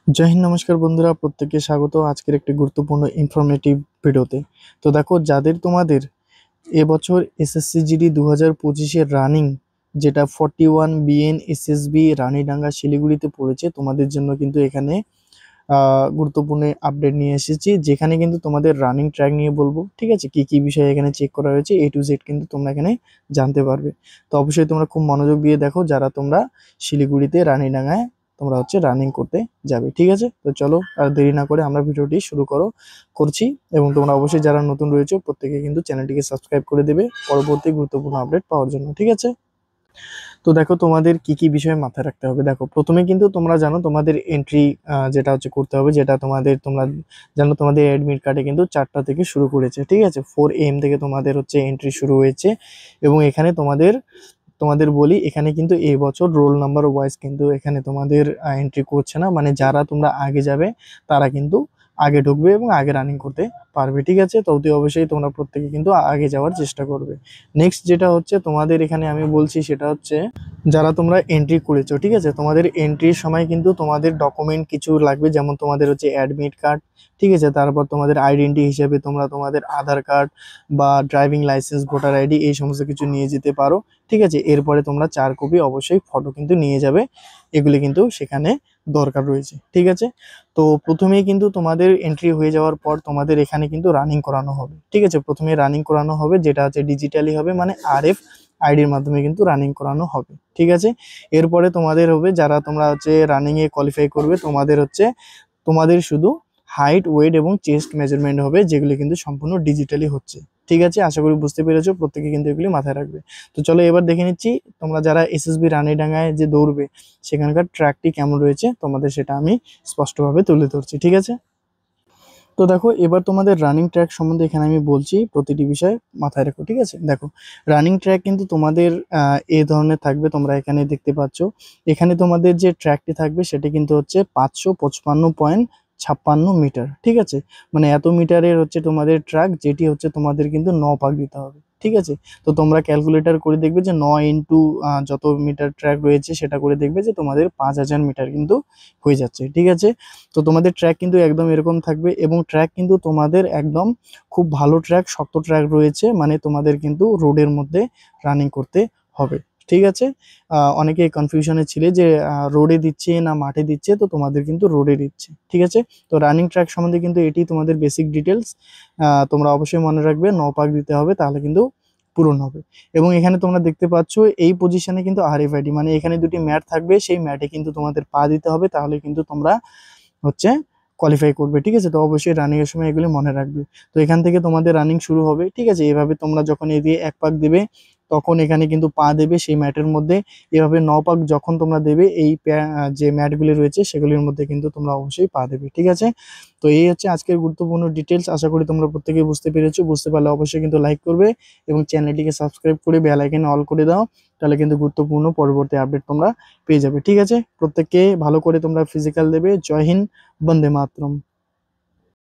জয় হিন্দ, নমস্কার বন্ধুরা, প্রত্যেককে স্বাগত আজকের একটি গুরুত্বপূর্ণ ইনফরমেটিভ ভিডিওতে। তো দেখো, যাদের তোমাদের এবছর এসএসসি জিডি 2025-এর রানিং, যেটা 41 বিএন এসএসবি রানীডাঙ্গা শিলিগুড়িতে পড়েছে, তোমাদের জন্য কিন্তু এখানে গুরুত্বপূর্ণ আপডেট নিয়ে এসেছি, যেখানে কিন্তু তোমাদের রানিং ট্র্যাক নিয়ে বলবো। ঠিক আছে, কি কি বিষয় এখানে চেক করা হয়েছে A to Z কিন্তু তোমরা এখানে জানতে পারবে। তো অবশ্যই তোমরা খুব মনোযোগ দিয়ে দেখো, যারা তোমরা শিলিগুড়িতে রানীডাঙ্গায় তোমরা রানিং করতে যাবে। ঠিক আছে, তো চলো আর দেরি না করে আমরা ভিডিওটি শুরু করছি। এবং তোমরা অবশ্যই যারা নতুন রয়েছে প্রত্যেকে কিন্তু চ্যানেলটিকে সাবস্ক্রাইব করে দেবে পরবর্তী গুরুত্বপূর্ণ আপডেট পাওয়ার জন্য। ঠিক আছে, তো দেখো তোমাদের কি কি বিষয় মাথায় রাখতে হবে। দেখো, প্রথমে কিন্তু তোমরা জানো তোমাদের এন্ট্রি যেটা করতে হবে, যেটা তোমরা জানো তোমাদের অ্যাডমিট কার্ডে কিন্তু 4টা থেকে শুরু করেছে। ঠিক আছে, 4 AM থেকে তোমাদের এন্ট্রি শুরু হয়েছে। এবং এখানে তোমাদের তোমাদের বলি, এখানে কিন্তু এই বছর রোল নাম্বার ওয়াইজ কিন্তু এখানে তোমাদের এন্ট্রি করছে না, মানে যারা তোমরা আগে যাবে তারা কিন্তু আগে ঢুকবে এবং আগে রানিং করতে পারবে। ঠিক আছে, তো অতি অবশ্যই তোমরা প্রত্যেকে কিন্তু আগে যাওয়ার চেষ্টা করবে। নেক্সট যেটা তোমাদের এখানে আমি বলছি, সেটা যারা তোমরা এন্ট্রি করেছো। ঠিক আছে, তোমাদের এন্ট্রির সময় কিন্তু তোমাদের ডকুমেন্ট কিছু লাগবে, যেমন তোমাদের অ্যাডমিট কার্ড। ঠিক আছে, তারপর তোমাদের আইডেন্টি হিসেবে তোমরা তোমাদের আধার কার্ড বা ড্রাইভিং লাইসেন্স, ভোটার আইডি, এই সমস্ত কিছু নিয়ে যেতে পারো। ঠিক আছে, এরপরে তোমরা 4 কপি অবশ্যই ফটো কিন্তু নিয়ে যাবে, এগুলি কিন্তু সেখানে দরকার রয়েছে। ঠিক আছে, তো প্রথমেই কিন্তু তোমাদের এন্ট্রি হয়ে যাওয়ার পর তোমাদের এখানে কিন্তু রানিং করানো হবে। ঠিক আছে, প্রথমে রানিং করানো হবে, যেটা ডিজিটালি হবে, মানে RF আইডির মাধ্যমে কিন্তু রানিং করানো হবে। ঠিক আছে, এরপরে তোমাদের হবে, যারা তোমরা রানিং এ কোয়ালিফাই করবে, তোমাদের শুধু হাইট, ওয়েট এবং চেস্ট মেজারমেন্ট হবে, যেগুলি কিন্তু সম্পূর্ণ ডিজিটালি হচ্ছে। ঠিক আছে, আশা করি বুঝতে পেরেছো, প্রত্যেকে কিন্তু এগুলি মাথায় রাখবে। তো চলো এবার দেখে নিচ্ছি, তোমরা যারা এসএসবি রানীডাঙ্গায় দৌড়বে সেখানকার ট্র্যাকটি কেমন রয়েছে, তোমাদের সেটা আমি স্পষ্টভাবে তুলে ধরছি। ঠিক আছে, তো দেখো, এবার তোমাদের রানিং ট্র্যাক সম্বন্ধে এখানে আমি বলছি, প্রতিটি বিষয় মাথায় রাখো। ঠিক আছে, দেখো, রানিং ট্র্যাক কিন্তু তোমাদের এই ধরনের থাকবে, তোমরা এখানে দেখতে পাচ্ছ। এখানে তোমাদের যে ট্র্যাকটি থাকবে সেটা কিন্তু 555.56 মিটার। ঠিক আছে, মানে এত মিটারের তোমাদের ট্র্যাক, যেটি তোমাদের কিন্তু 9 পাক দিতে হবে। ঠিক আছে, তো তোমরা ক্যালকুলেটর করে দেখবে যে 9 ইন্টু যত মিটার ট্র্যাক রয়েছে সেটা করে দেখবে যে তোমাদের 5000 মিটার কিন্তু হয়ে যাচ্ছে। ঠিক আছে, তো তোমাদের ট্র্যাক কিন্তু একদম এরকম থাকবে, এবং ট্র্যাক কিন্তু তোমাদের একদম খুব ভালো ট্র্যাক, শক্ত ট্র্যাক রয়েছে, মানে তোমাদের কিন্তু রোডের মধ্যে রানিং করতে হবে। ঠিক আছে, অনেকে কনফিউশনে ছিলে যে রোডে দিচ্ছে না মাঠে দিচ্ছে, তো তোমাদের কিন্তু রোডে দিচ্ছে। ঠিক আছে, তো রানিং ট্র্যাক সম্বন্ধে কিন্তু এটি তোমাদের বেসিক ডিটেলস। তোমরা অবশ্যই মনে রাখবে 9 পাক দিতে হবে, তাহলে কিন্তু পূরণ হবে। এবং এখানে তোমরা দেখতে পাচ্ছ এই পজিশনে কিন্তু RFID, মানে এখানে দুটি ম্যাট থাকবে, সেই ম্যাটে কিন্তু তোমাদের পা দিতে হবে, তাহলে কিন্তু তোমরা হচ্ছে কোয়ালিফাই করবে। ঠিক আছে, তো অবশ্যই রানিং এর সময় এগুলি মনে রাখবে। তো এখান থেকে তোমাদের রানিং শুরু হবে। ঠিক আছে, এভাবে তোমরা যখন এদিকে 1 পাক দেবে, তখন এখানে কিন্তু পা দেবে সেই ম্যাটের মধ্যে। এভাবে 9 পাক যখন তোমরা দেবে, এই যে ম্যাটগুলি রয়েছে সেগুলির মধ্যে কিন্তু তোমরা অবশ্যই পা দেবে। ঠিক আছে, তো এই আজকের গুরুত্বপূর্ণ ডিটেলস। আশা করি তোমরা প্রত্যেকেই বুঝতে পেরেছো। বুঝতে পারলে অবশ্যই কিন্তু লাইক করবে এবং চ্যানেলটিকে সাবস্ক্রাইব করে বেল আইকনে অল করে দাও, তাহলে কিন্তু গুরুত্বপূর্ণ পরবর্তী আপডেট তোমরা পেয়ে যাবে। ঠিক আছে, প্রত্যেককে ভালো করে তোমরা ফিজিক্যাল দেবে। জয় হিন্দ, বন্দে মাতরম।